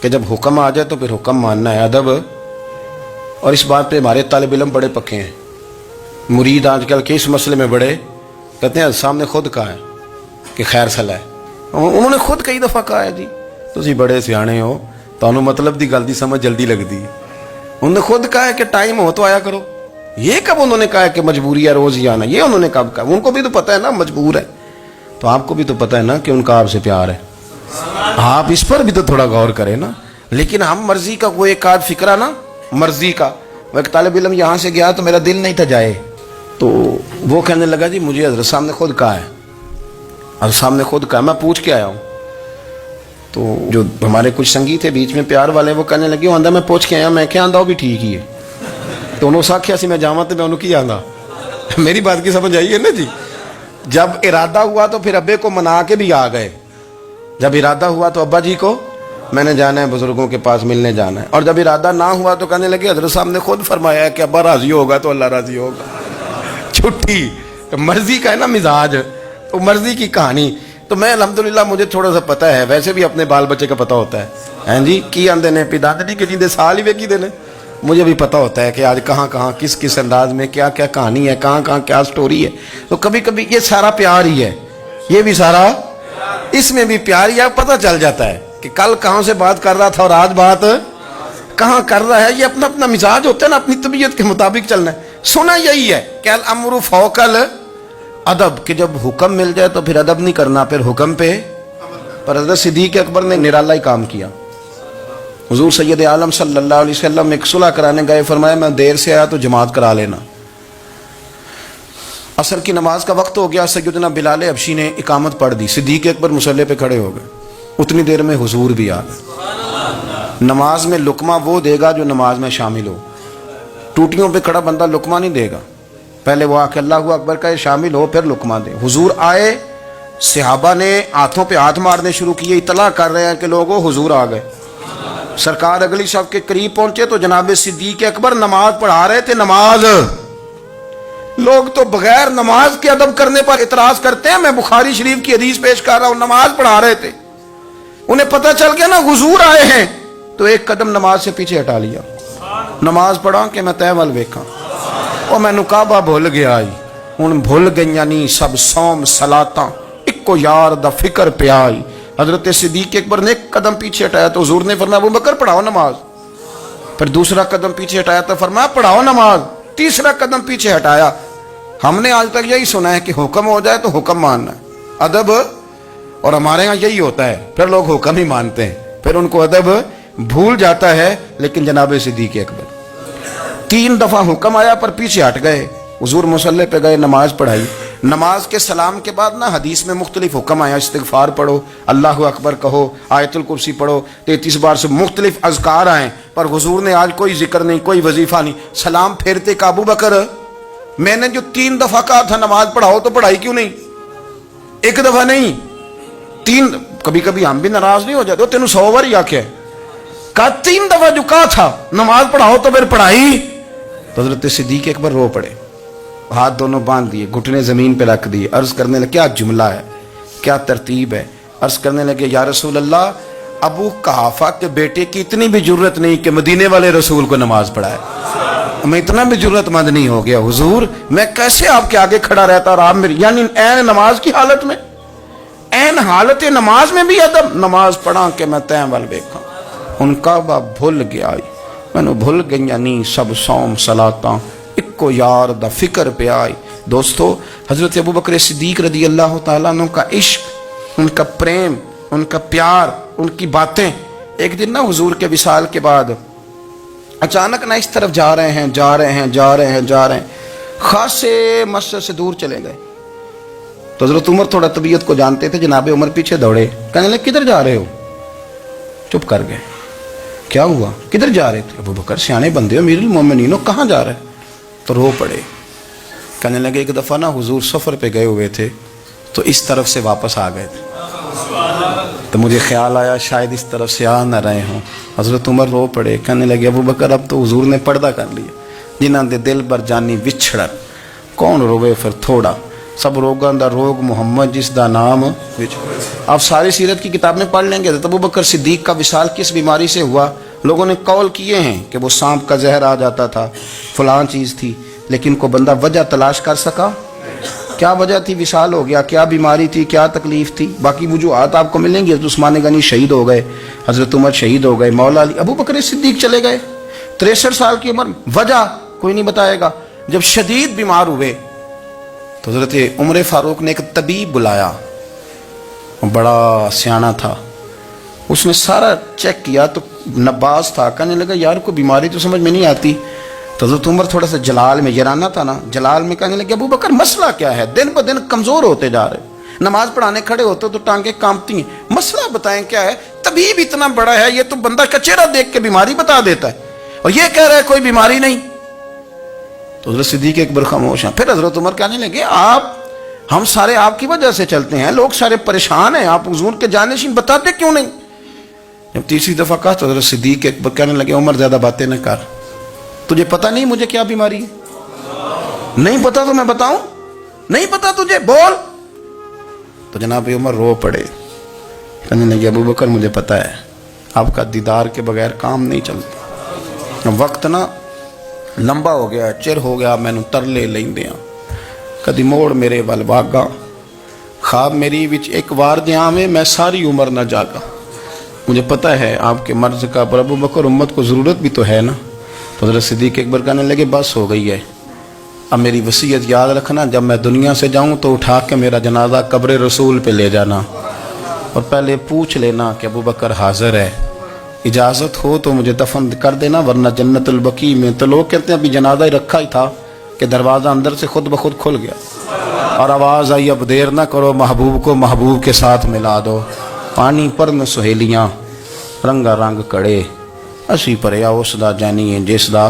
کہ جب حکم آ جائے تو پھر حکم ماننا ہے، ادب. اور اس بات پہ ہمارے طالب علم بڑے پکے ہیں. مرید آج کل کے اس مسئلے میں بڑے کہتے ہیں صاحب نے خود کہا ہے کہ خیر صلاح ہے. انہوں نے خود کئی دفعہ کہا ہے جی تسی بڑے سیانے ہو، تانوں مطلب دی گل دی سمجھ جلدی لگتی ہے. انہوں نے خود کہا ہے کہ ٹائم ہو تو آیا کرو. یہ کب انہوں نے کہا ہے کہ مجبوری ہے روز ہی آنا؟ یہ انہوں نے کب کہا؟ ان کو بھی تو پتہ ہے نا مجبور ہے. تو آپ کو بھی تو پتہ ہے نا کہ ان کا آپ سے پیار ہے. آپ اس پر بھی تو تھوڑا غور کریں نا. لیکن ہم مرضی کا وہ ایک آدھ فکرہ نا، مرضی کا. وہ ایک طالب علم یہاں سے گیا تو میرا دل نہیں تھا جائے، تو وہ کہنے لگا جی مجھے حضرت صاحب نے خود کہا ہے، حضرت صاحب نے خود کہا. میں پوچھ کے آیا ہوں. تو جو ہمارے کچھ سنگی تھے بیچ میں پیار والے، وہ کہنے لگے آندہ میں پوچھ کے آیا. میں کیا آندہ وہ بھی ٹھیک ہی ہے. تو انہوں ساکھیا سی میں جاواں تو میں انہوں کی آندہ. میری بات کی سمجھ آئی ہے نا جی. جب ارادہ ہوا تو پھر ابے کو منا کے بھی آ گئے. جب ارادہ ہوا تو ابا جی کو میں نے جانا ہے، بزرگوں کے پاس ملنے جانا ہے. اور جب ارادہ نہ ہوا تو کہنے لگے حضرت صاحب نے خود فرمایا ہے کہ ابا راضی ہوگا تو اللہ راضی ہوگا. چھٹی مرضی کا ہے نا مزاج، تو مرضی کی کہانی. تو میں الحمدللہ مجھے تھوڑا سا پتہ ہے، ویسے بھی اپنے بال بچے کا پتہ ہوتا ہے. ہیں جی کی آندے نے پیداندی کے جیندے سال ہی ویکھی دے نے. مجھے بھی پتہ ہوتا ہے کہ آج کہاں کہاں کس کس انداز میں کیا کیا کہانی ہے، کہاں کہاں کیا سٹوری ہے. تو کبھی کبھی یہ سارا پیار ہی ہے، یہ بھی سارا اس میں بھی پیار ہی ہے. پتہ چل جاتا ہے کہ کل کہاں سے بات کر رہا تھا اور آج بات کہاں کر رہا ہے. یہ اپنا اپنا مزاج ہوتا ہے نا، اپنی طبیعت کے مطابق چلنا ہے. سنا یہی ہے کہ الامر فوق الادب، کہ جب حکم مل جائے تو پھر ادب نہیں کرنا، پھر حکم پہ. پر حضرت صدیق اکبر نے نرالا ہی کام کیا. حضور سید عالم صلی اللہ علیہ وسلم ایک صلح کرانے گئے، فرمایا میں دیر سے آیا تو جماعت کرا لینا. عصر کی نماز کا وقت ہو گیا، سیدنا بلال حبشی نے اقامت پڑھ دی. صدیق اکبر مصلی پہ کھڑے ہو گئے. اتنی دیر میں حضور بھی آ گئے. نماز میں لقمہ وہ دے گا جو نماز میں شامل ہو. ٹوٹیوں پہ کھڑا بندہ لقمہ نہیں دے گا. پہلے وہ آ کے اللہ اکبر کا شامل ہو پھر لقمہ دے. حضور آئے، صحابہ نے ہاتھوں پہ ہاتھ مارنے شروع کیے، اطلاع کر رہے ہیں کہ لوگوں حضور آ گئے. سرکار اگلی صف کے قریب پہنچے تو جناب صدیق اکبر نماز پڑھا رہے تھے. نماز لوگ تو بغیر نماز کے ادب کرنے پر اعتراض کرتے ہیں. میں بخاری شریف کی حدیث پیش کر رہا ہوں، نماز پڑھا رہے تھے. انہیں پتہ چل گیا نا حضور آئے ہیں، تو ایک قدم نماز سے پیچھے ہٹا لیا. نماز پڑھا کہ میں تے ول ویکھاں، او میں کعبہ بھول گیا آئی. ہن بھول گئیاں نہیں سب صوم صلاتاں، اکو یار دا فکر پہ آئی. حضرت صدیق اکبر نے ایک قدم پیچھے ہٹایا تو حضور نے فرمایا ابو بکر پڑھاؤ نماز. پھر دوسرا قدم پیچھے ہٹایا تو فرمایا پڑھاؤ نماز. تیسرا قدم پیچھے ہٹایا. ہم نے آج تک یہی سنا ہے کہ حکم ہو جائے تو حکم ماننا ہے، ادب. اور ہمارے ہاں یہی ہوتا ہے، پھر لوگ حکم ہی مانتے ہیں، پھر ان کو ادب بھول جاتا ہے. لیکن جناب صدیق اکبر 3 دفعہ حکم آیا پر پیچھے ہٹ گئے. حضور مصلی پہ گئے، نماز پڑھائی. نماز کے سلام کے بعد نا حدیث میں مختلف حکم آیا. استغفار پڑھو، اللہ اکبر کہو، آیت الکرسی پڑھو، 33 بار سے مختلف اذکار آئیں. پر حضور نے آج کوئی ذکر نہیں، کوئی وظیفہ نہیں. سلام پھیرتے کہ ابو بکر میں نے جو 3 دفعہ کہا تھا نماز پڑھاؤ تو پڑھائی کیوں نہیں؟ ایک دفعہ نہیں 3. کبھی کبھی ہم بھی ناراض نہیں ہو جاتے، تینوں 100 بار ہی آکھیا ہے، کہا 3 دفعہ جو کہا تھا نماز پڑھاؤ تو پھر پڑھائی. تو حضرت صدیق اکبر رو پڑے، ہاتھ دونوں باندھ دیے، گھٹنے زمین پہ رکھ دیے. عرض کرنے لگے کیا جملہ ہے، کیا ترتیب ہے. عرض کرنے لگے یا رسول اللہ، ابو قحافہ کے بیٹے کی اتنی بھی جرت نہیں کہ مدینے والے رسول کو نماز پڑھائے. میں اتنا بھی جرت مند نہیں ہو گیا حضور، میں کیسے آپ کے آگے کھڑا رہتا اور آپ میری، یعنی این نماز کی حالت میں، این حالت نماز میں بھی ادب. نماز پڑھا کہ میں تین ول ویکھاں. ان کعبہ بھول گیا، میں نے بھول گئی نہیں سب صوم صلاتاں، اکو یار دا فکر پہ آئی. دوستو حضرت ابو بکر صدیق رضی اللہ تعالیٰ عنہ کا عشق، ان کا پریم، ان کا پیار، ان کی باتیں. ایک دن نا حضور کے وصال کے بعد اچانک نہ اس طرف جا رہے ہیں، خاصے مسجد سے دور چلے گئے. تو حضرت عمر تھوڑا طبیعت کو جانتے تھے، جناب عمر پیچھے دوڑے، کہنے لگے کدھر جا رہے ہو؟ چپ کر گئے. کیا ہوا، کدھر جا رہے تھے؟ ابو بکر سیانے بندے ہو، امیر المومنین ہو، کہاں جا رہے؟ تو رو پڑے. کہنے لگے ایک دفعہ نا حضور سفر پہ گئے ہوئے تھے تو اس طرف سے واپس آ گئے تھے، تو مجھے خیال آیا شاید اس طرف سے آ نہ رہے ہوں. حضرت عمر رو پڑے. کہنے لگے ابو بکر اب تو حضور نے پردہ کر لیا، جنہاں دے دل بر جانی وچھڑن، کون روے پھر تھوڑا. سب روگاں دا روگ محمد جس دا نام. آپ ساری سیرت کی کتاب میں پڑھ لیں گے. ابو بکر صدیق کا وصال کس بیماری سے ہوا؟ لوگوں نے قول کیے ہیں کہ وہ سانپ کا زہر آ جاتا تھا، فلاں چیز تھی، لیکن کوئی بندہ وجہ تلاش کر سکا؟ کیا وجہ تھی وصال ہو گیا؟ کیا بیماری تھی؟ کیا تکلیف تھی؟ باقی وجوہات آپ کو ملیں گی. حضرت عثمان غنی شہید ہو گئے، حضرت عمر شہید ہو گئے، مولا علی، ابو بکر صدیق چلے گئے 63 سال کی عمر. وجہ کوئی نہیں بتائے گا. جب شدید بیمار ہوئے تو حضرت عمر فاروق نے ایک طبیب بلایا. وہ بڑا سیانا تھا. اس نے سارا چیک کیا تو نباز تھا. کہنے لگا یار کوئی بیماری تو سمجھ میں نہیں آتی. تو حضرت عمر تھوڑا سا جلال میں، یرانہ تھا نا، جلال میں کہنے لگے ابو بکر مسئلہ کیا ہے؟ دن بہ دن کمزور ہوتے جا رہے، نماز پڑھانے کھڑے ہوتے تو ٹانگیں کانپتی ہیں. مسئلہ بتائیں کیا ہے؟ طبیب اتنا بڑا ہے، یہ تو بندہ کا چہرہ دیکھ کے بیماری بتا دیتا ہے، اور یہ کہہ رہا ہے کوئی بیماری نہیں. تو حضرت صدیق ایک بار خاموش ہیں. پھر حضرت عمر کہنے لگے ہم سارے آپ کی وجہ سے چلتے ہیں، لوگ سارے پریشان ہیں، آپ حضور کے جانشین بتاتے کیوں نہیں؟ جب تیسری دفعہ کہا تو حضرت صدیق ایک بار کہنے لگے عمر زیادہ باتیں نہ کر، تجھے پتہ نہیں مجھے کیا بیماری ہے؟ نہیں پتا تو میں بتاؤں؟ نہیں پتا تجھے؟ بول. تو جناب عمر رو پڑے. کہنے لگے ابو بکر مجھے پتا ہے، آپ کا دیدار کے بغیر کام نہیں چلتا. وقت نا لمبا ہو گیا، چر ہو گیا، میں ترلے لیندیاں کدی موڑ میرے ول واگا، خواب میری وچ ایک وار دیاں میں ساری عمر نہ جاگا. مجھے پتہ ہے آپ کے مرض کا، پر ابو بکر امت کو ضرورت بھی تو ہے نا. تو حضرت صدیق ایک بار کہنے لگے بس ہو گئی ہے، اب میری وصیت یاد رکھنا، جب میں دنیا سے جاؤں تو اٹھا کے میرا جنازہ قبر رسول پہ لے جانا، اور پہلے پوچھ لینا کہ ابو بکر حاضر ہے، اجازت ہو تو مجھے دفن کر دینا، ورنہ جنت البقیع میں. تو لوگ کہتے ہیں ابھی جنازہ ہی رکھا ہی تھا کہ دروازہ اندر سے خود بخود کھل گیا، اور آواز آئی اب دیر نہ کرو، محبوب کو محبوب کے ساتھ ملا دو. پانی پر میں سہیلیاں رنگا رنگ کڑے، اسی پریا اس دا جانی ہے جس دا.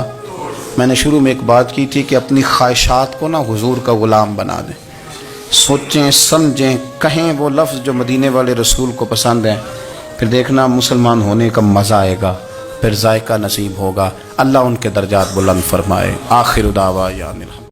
میں نے شروع میں ایک بات کی تھی کہ اپنی خواہشات کو نا حضور کا غلام بنا دیں، سوچیں سمجھیں کہیں وہ لفظ جو مدینے والے رسول کو پسند ہیں، پھر دیکھنا مسلمان ہونے کا مزہ آئے گا، پھر ذائقہ نصیب ہوگا. اللہ ان کے درجات بلند فرمائے. آخر دعوانا